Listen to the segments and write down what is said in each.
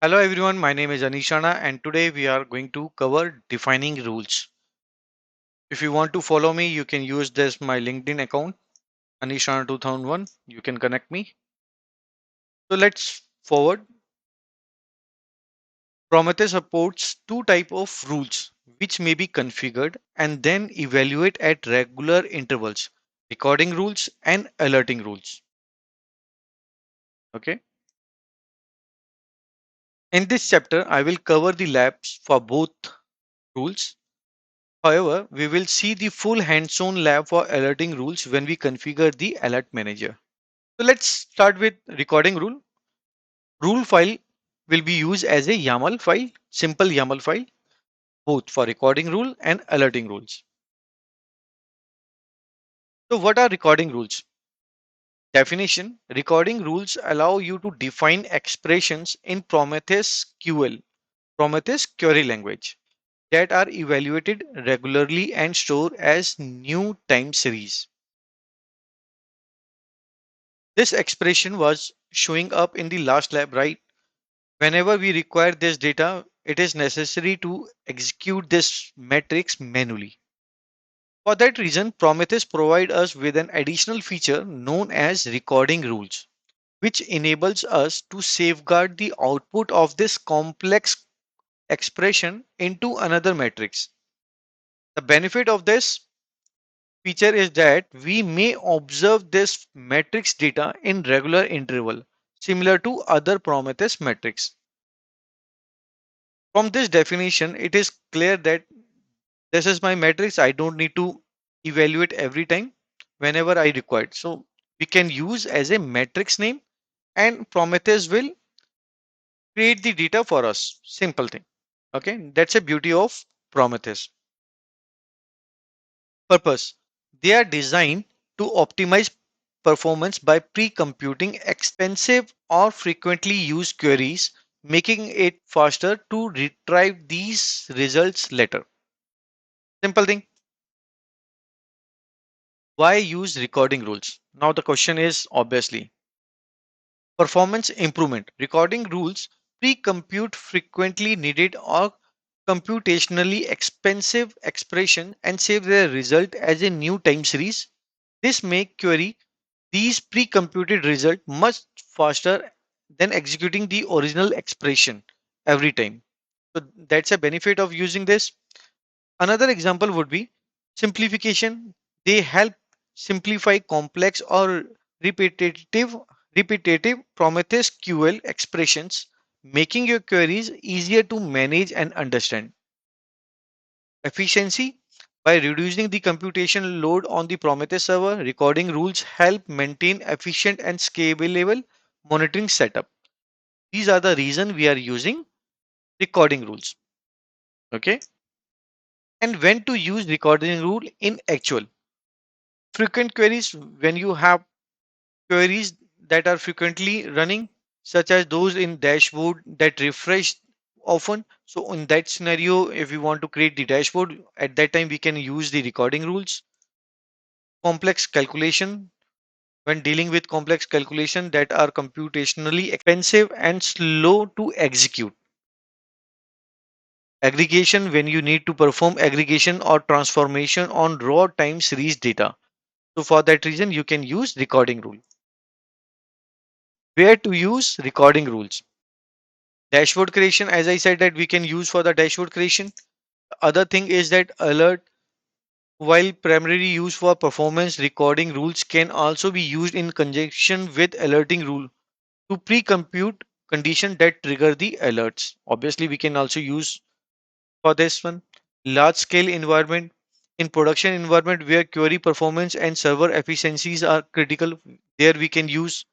Hello everyone, my name is Anishana and today we are going to cover defining rules. If you want to follow me, you can use this my LinkedIn account, Anishana 2001. You can connect me. So let's forward. Prometheus supports two type of rules which may be configured and then evaluate at regular intervals. Recording rules and alerting rules. Okay. In this chapter, I will cover the labs for both rules. However, we will see the full hands-on lab for alerting rules when we configure the alert manager. So let's start with recording rule. Rule file will be used as a YAML file, simple YAML file, both for recording rule and alerting rules. So what are recording rules? Definition: recording rules allow you to define expressions in Prometheus QL, Prometheus query language, that are evaluated regularly and stored as new time series. This expression was showing up in the last lab, right? Whenever we require this data, it is necessary to execute this matrix manually. For that reason, Prometheus provide us with an additional feature known as recording rules, which enables us to safeguard the output of this complex expression into another matrix. The benefit of this feature is that we may observe this matrix data in regular interval, similar to other Prometheus metrics. From this definition, it is clear that this is my matrix. I don't need to evaluate every time whenever I require. So we can use as a matrix name and Prometheus will create the data for us. Simple thing. Okay. That's a beauty of Prometheus. Purpose. They are designed to optimize performance by pre-computing expensive or frequently used queries, making it faster to retrieve these results later. Simple thing. Why use recording rules? Now the question is obviously performance improvement. Recording rules pre-compute frequently needed or computationally expensive expression and save their result as a new time series. This make query these pre-computed result much faster than executing the original expression every time. So that's a benefit of using this. Another example would be simplification. They help simplify complex or repetitive repetitive Prometheus QL expressions, making your queries easier to manage and understand. Efficiency. By reducing the computation load on the Prometheus server, recording rules help maintain efficient and scalable monitoring setup. These are the reason we are using recording rules. Okay. And when to use recording rule in actual frequent queries, when you have queries that are frequently running, such as those in dashboard that refresh often. So in that scenario, if we want to create the dashboard, at that time we can use the recording rules. Complex calculation, when dealing with complex calculation that are computationally expensive and slow to execute. Aggregation, when you need to perform aggregation or transformation on raw time series data. So for that reason, you can use recording rule. Where to use recording rules? Dashboard creation, as I said, that we can use for the dashboard creation. Other thing is that alert, while primarily used for performance, recording rules can also be used in conjunction with alerting rule to pre-compute condition that trigger the alerts. Obviously, we can also use for this one. Large scale environment, in production environment where query performance and server efficiencies are critical, there we can use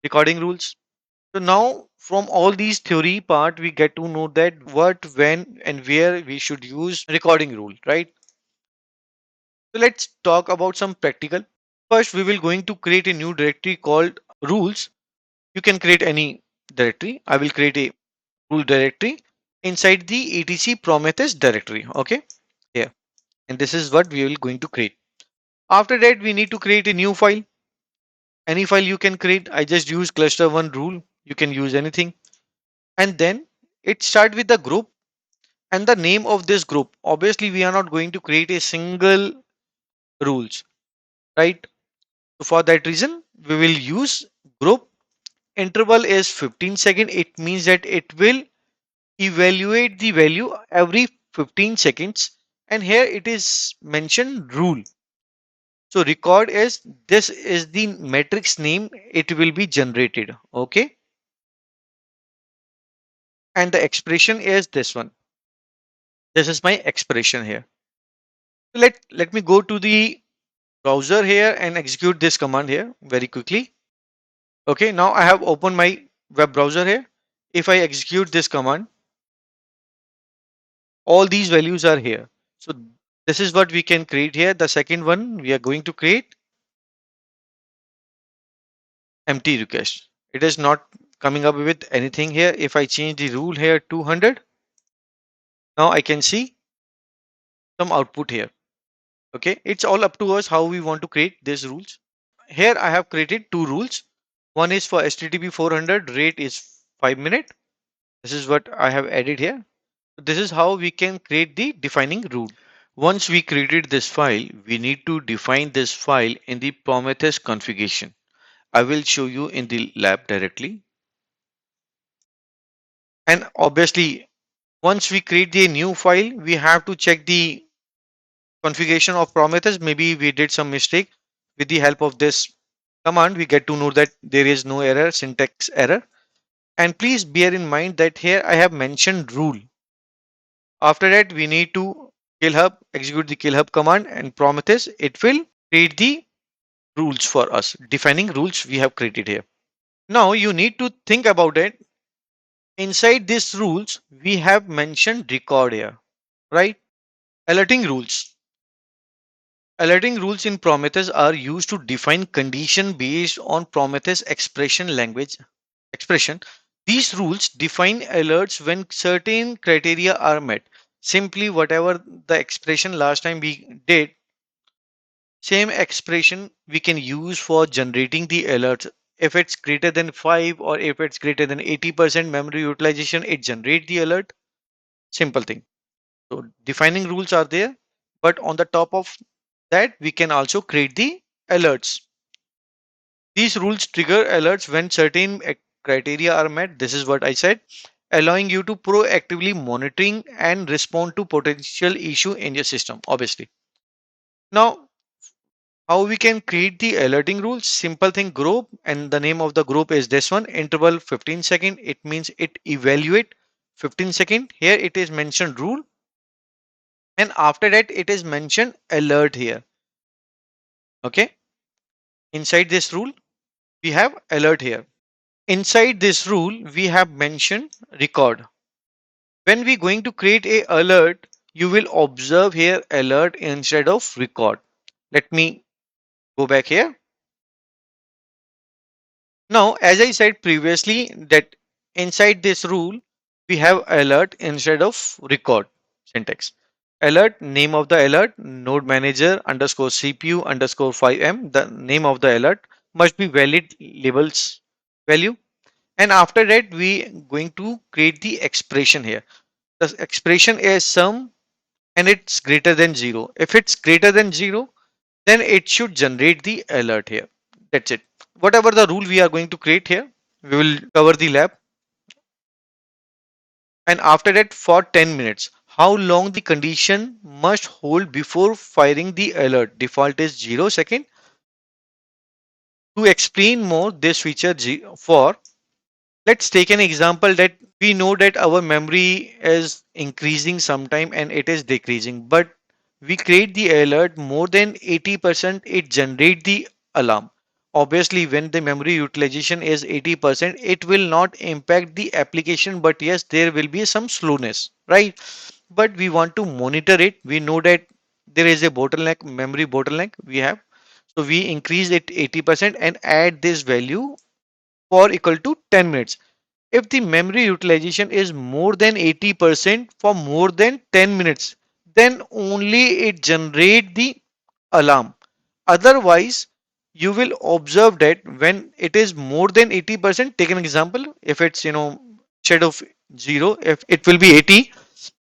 recording rules. So now from all these theory part, we get to know that what, when and where we should use recording rule, right? So let's talk about some practical. First, we will going to create a new directory called rules. You can create any directory. I will create a rule directory inside the etc Prometheus directory. Okay. Yeah. And this is what we will going to create. After that, we need to create a new file. Any file you can create. I just use cluster one rule. You can use anything. and then it start with the group and the name of this group. Obviously we are not going to create a single rules, right? So for that reason we will use group. Interval is 15 seconds. It means that it will evaluate the value every 15 seconds, and here it is mentioned rule. So record is, this is the matrix name it will be generated. Okay, and the expression is this one. This is my expression here. Let me go to the browser here and execute this command here very quickly. Okay, now I have opened my web browser here. If I execute this command, all these values are here. So this is what we can create here. The second one we are going to create empty request. It is not coming up with anything here. If I change the rule here 200, now I can see some output here. Okay, it's all up to us how we want to create these rules. Here I have created two rules. One is for HTTP 400, rate is 5 minute. This is what I have added here. This is how we can create the defining rule. Once we created this file, we need to define this file in the Prometheus configuration. I will show you in the lab directly. And obviously, once we create the new file, we have to check the configuration of Prometheus. Maybe we did some mistake. With the help of this command, we get to know that there is no error, syntax error. And please bear in mind that here I have mentioned rule. After that, we need to kill hub, execute the kill hub command, and Prometheus, it will create the rules for us, defining rules we have created here. Now you need to think about it. Inside these rules, we have mentioned record here, right? Alerting rules. Alerting rules in Prometheus are used to define condition based on Prometheus expression language expression. These rules define alerts when certain criteria are met. Simply whatever the expression last time we did, same expression we can use for generating the alerts. If it's greater than 5 or if it's greater than 80% memory utilization, it generate the alert. Simple thing. So defining rules are there, but on the top of that, we can also create the alerts. These rules trigger alerts when certain criteria are met. This is what I said, allowing you to proactively monitoring and respond to potential issue in your system. Obviously, now how we can create the alerting rules? Simple thing, group, and the name of the group is this one. Interval 15 second. It means it evaluate 15 second. Here it is mentioned rule, and after that it is mentioned alert here. Okay, inside this rule we have alert here. Inside this rule we have mentioned record. When we going to create a alert, you will observe here alert instead of record. Let me go back here. Now as I said previously that inside this rule we have alert instead of record syntax. Alert, name of the alert, node manager underscore CPU underscore 5M. The name of the alert must be valid labels value. And after that, we going to create the expression here. The expression is sum and it's greater than 0. If it's greater than 0, then it should generate the alert here. That's it. Whatever the rule we are going to create here, we will cover the lab. And after that, for 10 minutes, how long the condition must hold before firing the alert? Default is 0 second. To explain more this feature for, let's take an example that we know that our memory is increasing sometime and it is decreasing, but we create the alert more than 80%, it generate the alarm. Obviously when the memory utilization is 80%, it will not impact the application, but yes, there will be some slowness, right? But we want to monitor it. We know that there is a bottleneck, memory bottleneck we have, so we increase it 80% and add this value for equal to 10 minutes. If the memory utilization is more than 80% for more than 10 minutes, then only it generate the alarm. Otherwise, you will observe that when it is more than 80%, take an example, if it's, instead of 0. If it will be 80,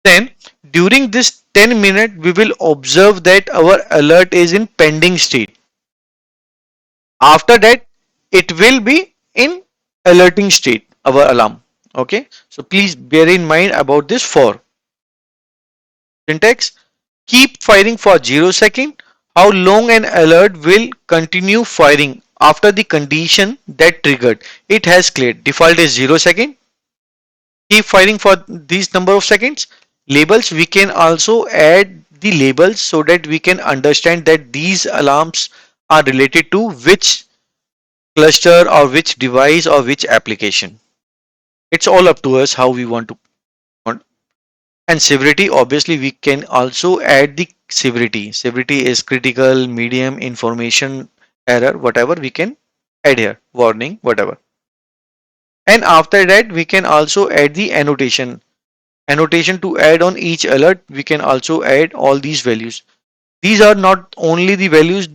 then during this 10 minute we will observe that our alert is in pending state. After that it will be in alerting state, our alarm. Okay, so please bear in mind about this. For syntax, keep firing for 0 second. How long an alert will continue firing after the condition that triggered it has cleared. Default is 0 second. Keep firing for these number of seconds. Labels, we can also add the labels so that we can understand that these alarms are related to which cluster or which device or which application. It's all up to us how we want to want. And severity, obviously we can also add the severity. Severity is critical, medium, information, error, whatever we can add here, warning, whatever. And after that we can also add the annotation to add on each alert. We can also add all these values. These are not only the values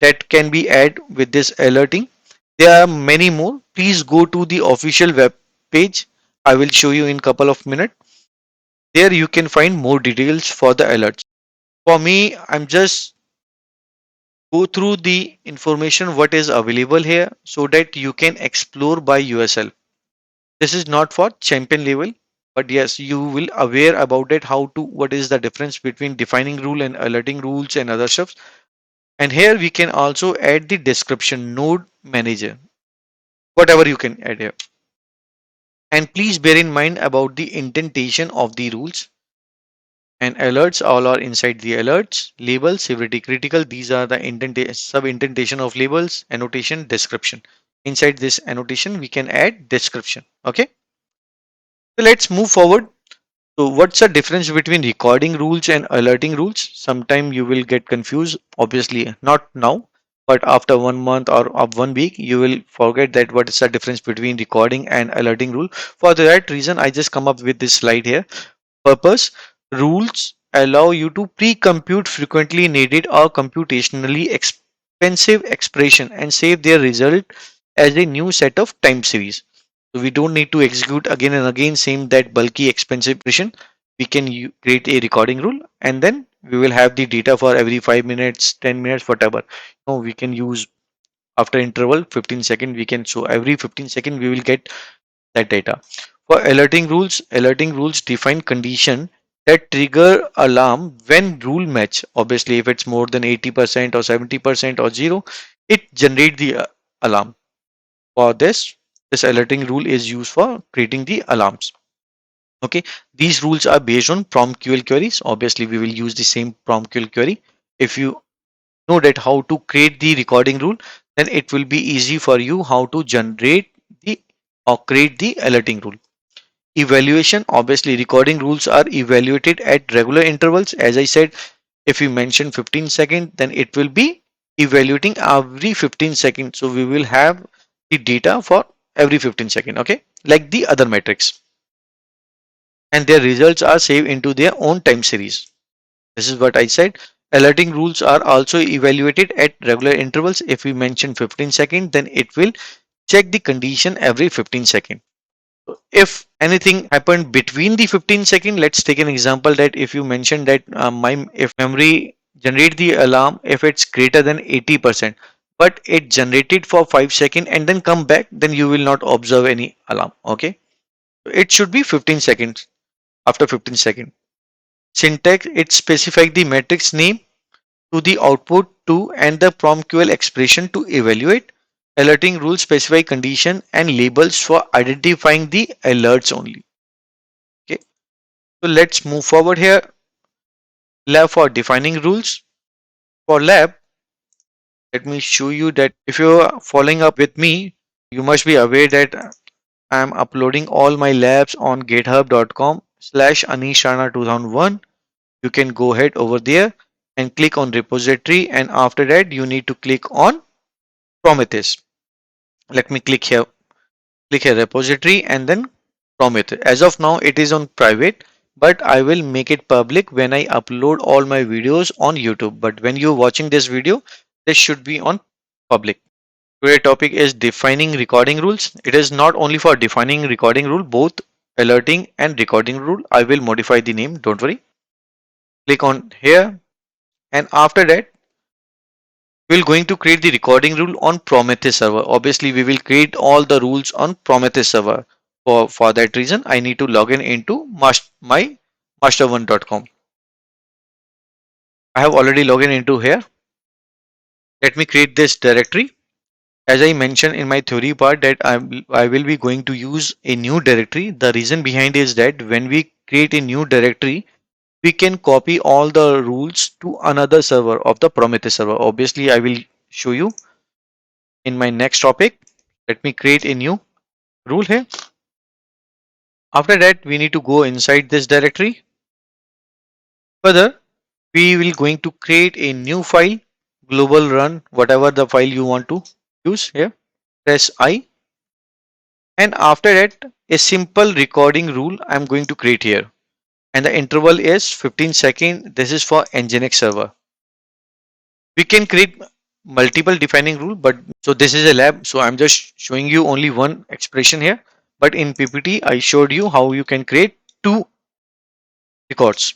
that can be added with this alerting. There are many more. Please go to the official web page. I will show you in couple of minutes. There you can find more details for the alerts. For me, I'm just go through the information what is available here so that you can explore by yourself. This is not for champion level, but yes, you will aware about it, how to, what is the difference between defining rule and alerting rules and other stuff. And here we can also add the description, node manager, whatever you can add here. And please bear in mind about the indentation of the rules. And alerts, all are inside the alerts. Label, severity, critical, these are the sub indentation of labels. Annotation, description. Inside this annotation we can add description. Okay, so let's move forward. So what's the difference between recording rules and alerting rules? Sometime you will get confused. Obviously not now, but after 1 month or of 1 week, you will forget that what is the difference between recording and alerting rule. For that reason, I just come up with this slide here. Purpose: rules allow you to pre-compute frequently needed or computationally expensive expression and save their result as a new set of time series. So we don't need to execute again and again same that bulky expensive operation. We can create a recording rule and then we will have the data for every 5 minutes, 10 minutes, whatever. No, we can use after interval 15 second. We can, so every 15 second we will get that data. For alerting rules define condition that trigger alarm when rule match. Obviously, if it's more than 80% or 70% or 0, it generate the alarm. For this alerting rule is used for creating the alarms. Okay, these rules are based on PromQL queries. Obviously, we will use the same PromQL query. If you know that how to create the recording rule, then it will be easy for you how to generate the or create the alerting rule. Evaluation, obviously recording rules are evaluated at regular intervals. As I said, if you mention 15 seconds, then it will be evaluating every 15 seconds. So we will have the data for every 15 seconds. Okay, like the other metrics, and their results are saved into their own time series. This is what I said. Alerting rules are also evaluated at regular intervals. If we mention 15 seconds, then it will check the condition every 15 seconds. If anything happened between the 15 second, let's take an example that if you mention that my if memory generate the alarm if it's greater than 80%, but it generated for 5 seconds and then come back, then you will not observe any alarm. Okay, it should be 15 seconds. After 15 seconds, syntax, it specifies the matrix name to the output to and the PromQL expression to evaluate. Alerting rules specify condition and labels for identifying the alerts only. Okay, so let's move forward here. Lab, for defining rules. For lab, let me show you that if you are following up with me, you must be aware that I am uploading all my labs on github.com/anishana2001. You can go ahead over there and click on repository, and after that you need to click on Prometheus. Let me click here repository and then Prometheus. As of now it is on private, but I will make it public when I upload all my videos on YouTube. But when you're watching this video, this should be on public. Today's topic is defining recording rules. It is not only for defining recording rule, both alerting and recording rule. I will modify the name, don't worry. Click on here, and after that we're going to create the recording rule on Prometheus server. Obviously we will create all the rules on Prometheus server. For that reason I need to log in into my master1.com. I have already logged in into here. Let me create this directory. As I mentioned in my theory part that I will be going to use a new directory. The reason behind is that when we create a new directory, we can copy all the rules to another server of the Prometheus server. Obviously, I will show you in my next topic. Let me create a new rule here. After that, we need to go inside this directory. Further, we will going to create a new file, global run, whatever the file you want to use here. Press I, and after that a simple recording rule I'm going to create here, and the interval is 15 seconds. This is for Nginx server. We can create multiple defining rule, but so this is a lab, so I'm just showing you only one expression here, but in PPT I showed you how you can create two records.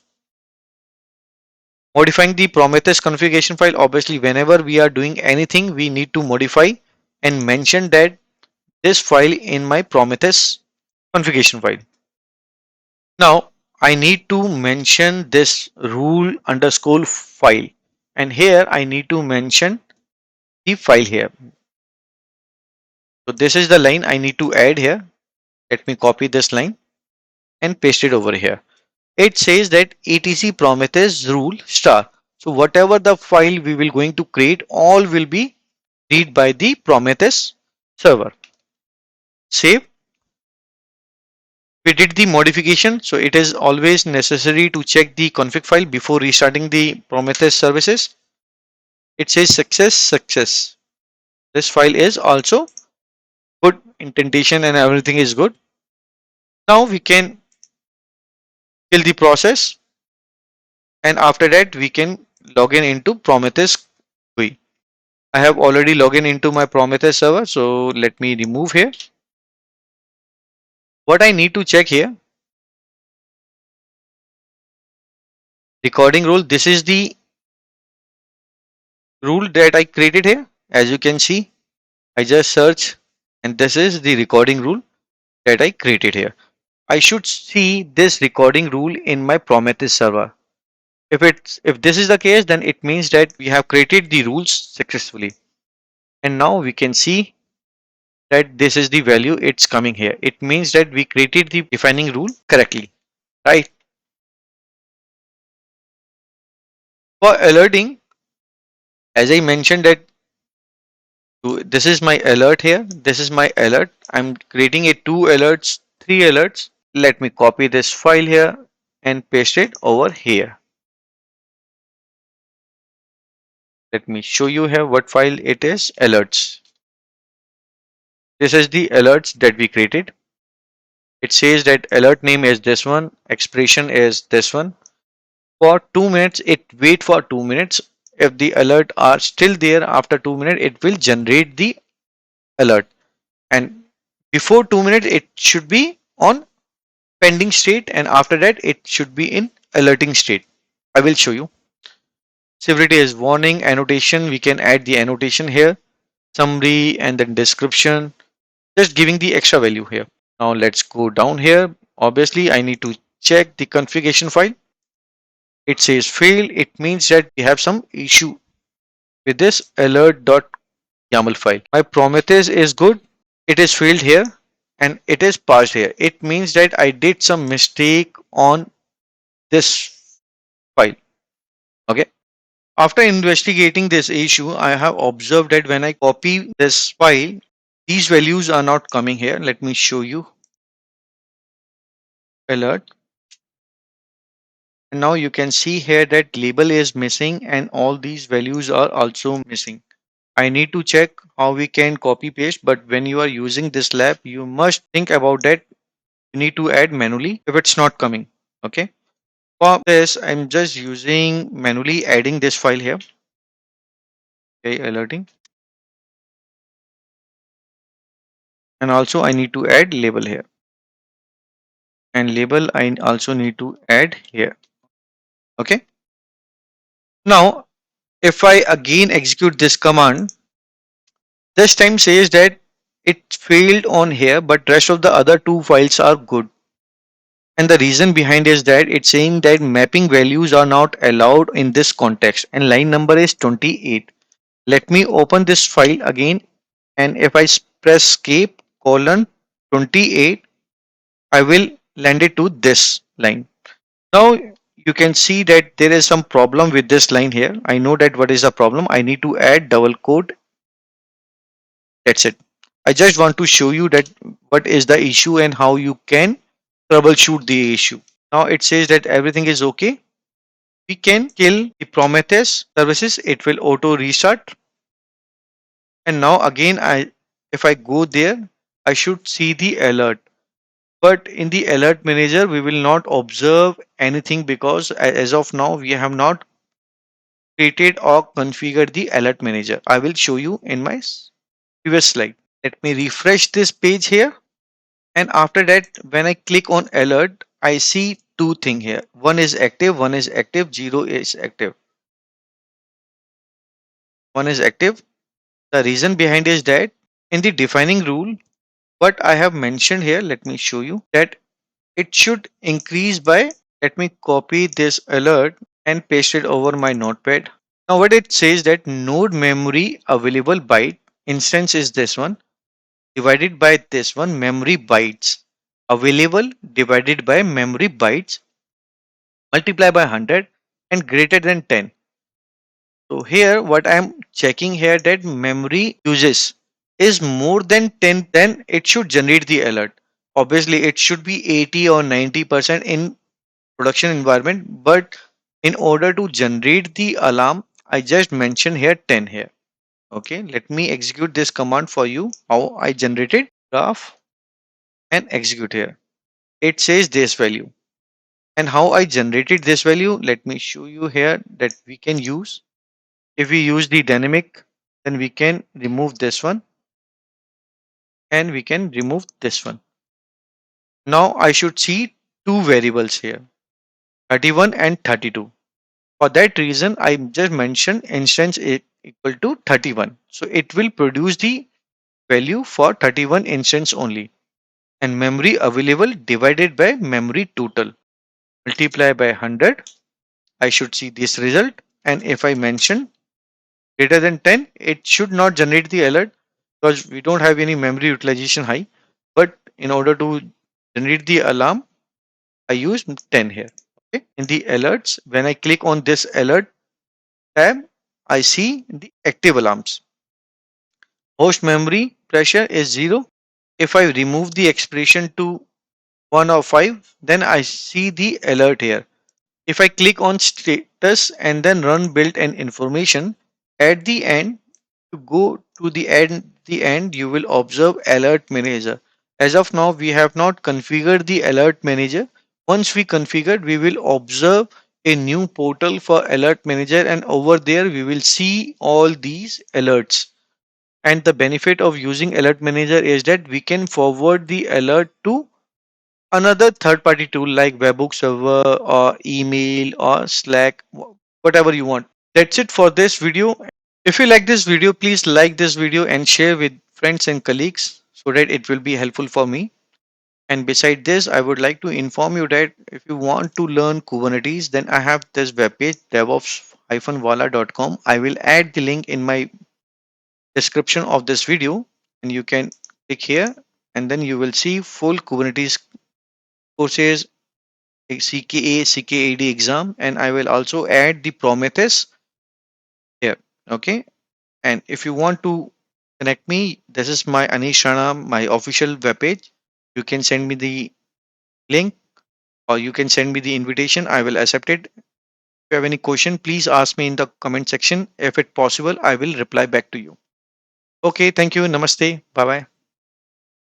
Modifying the Prometheus configuration file. Obviously whenever we are doing anything we need to modify and mention that this file in my Prometheus configuration file. Now I need to mention this rule underscore file, and here I need to mention the file here. So this is the line I need to add here. Let me copy this line and paste it over here. It says that etc Prometheus rule star. So whatever the file we will going to create, all will be read by the Prometheus server. Save. We did the modification, so it is always necessary to check the config file before restarting the Prometheus services. It says success. This file is also good, indentation and everything is good. Now we can kill the process, and after that we can log in into Prometheus GUI. I have already logged in into my Prometheus server, so let me remove here. What I need to check here, recording rule. This is the rule that I created here. As you can see, I just search, and this is the recording rule that I created here. I should see this recording rule in my Prometheus server. If this is the case, then it means that we have created the rules successfully. And now we can see that this is the value it's coming here. It means that we created the defining rule correctly, right? For alerting, as I mentioned that this is my alert here. This is my alert. I'm creating a two alerts, three alerts. Let me copy this file here and paste it over here. Let me show you here what file it is. Alerts. This is the alerts that we created. It says that alert name is this one, expression is this one. For 2 minutes, it wait for 2 minutes. If the alert are still there after 2 minutes, it will generate the alert. And before 2 minutes, it should be on pending state, and after that, it should be in alerting state. I will show you. Severity is warning, annotation. We can add the annotation here, summary, and then description. Just giving the extra value here. Now let's go down here. Obviously, I need to check the configuration file. It says failed. It means that we have some issue with this alert.yaml file. My Prometheus is good. It is failed here and it is passed here. It means that I did some mistake on this file. Okay. After investigating this issue, I have observed that when I copy this file, these values are not coming here. Let me show you. Alert. And now you can see here that label is missing and all these values are also missing. I need to check how we can copy paste, but when you are using this lab, you must think about that. You need to add manually if it's not coming. Okay. For this, I'm just using manually adding this file here. Okay, alerting. And also I need to add label here. and label I also need to add here. Okay. Now, if I again execute this command, this time says that it failed on here, but rest of the other two files are good. And the reason behind is that it's saying that mapping values are not allowed in this context and line number is 28. Let me open this file again, and if I press escape colon 28, I will land it to this line. Now you can see that there is some problem with this line here. I know that what is the problem. I need to add double quote. That's it. I just want to show you that what is the issue and how you can troubleshoot the issue. Now it says that everything is okay. We can kill the Prometheus services. It will auto restart. And now again, if I go there, I should see the alert. But in the alert manager, we will not observe anything because as of now, we have not created or configured the alert manager. I will show you in my previous slide. Let me refresh this page here. And after that, when I click on alert, I see two things here. One is active, zero is active. One is active. The reason behind is that in the defining rule, what I have mentioned here, let me show you that it should increase by, let me copy this alert and paste it over my notepad. Now what it says that node memory available byte instance is this one divided by this one memory bytes available divided by memory bytes multiply by 100 and greater than 10. So here what I am checking here that memory uses is more than 10, then it should generate the alert. Obviously it should be 80 or 90% in production environment, but in order to generate the alarm I just mentioned here 10 here. Okay, let me execute this command for you. How I generated graph and execute here. It says this value. And how I generated this value, let me show you here that we can use. If we use the dynamic, then we can remove this one and we can remove this one. Now I should see two variables here, 31 and 32. For that reason, I just mentioned instance is equal to 31. So it will produce the value for 31 instance only. And memory available divided by memory total multiply by 100. I should see this result. And if I mention greater than 10, it should not generate the alert because we don't have any memory utilization high. But in order to generate the alarm, I use 10 here. Okay. In the alerts, when I click on this alert tab, I see the active alarms. Host memory pressure is 0. If I remove the expression to 1 or 5, then I see the alert here. If I click on status and then run build and information, at the end, to go to the end, you will observe alert manager. As of now, we have not configured the alert manager. Once we configured, we will observe a new portal for alert manager, and over there we will see all these alerts. And the benefit of using alert manager is that we can forward the alert to another third party tool like webhook server or email or slack, whatever you want. That's it for this video. If you like this video, please like this video and share with friends and colleagues so that it will be helpful for me. And beside this, I would like to inform you that if you want to learn Kubernetes, then I have this webpage devops-wala.com. I will add the link in my description of this video and you can click here and then you will see full Kubernetes courses, CKA, CKAD exam, and I will also add the Prometheus here. Okay. And if you want to connect me, this is my Anish Rana, my official webpage. You can send me the link or you can send me the invitation. I will accept it. If you have any question, please ask me in the comment section. If it possible, I will reply back to you. Okay, thank you. Namaste. Bye bye.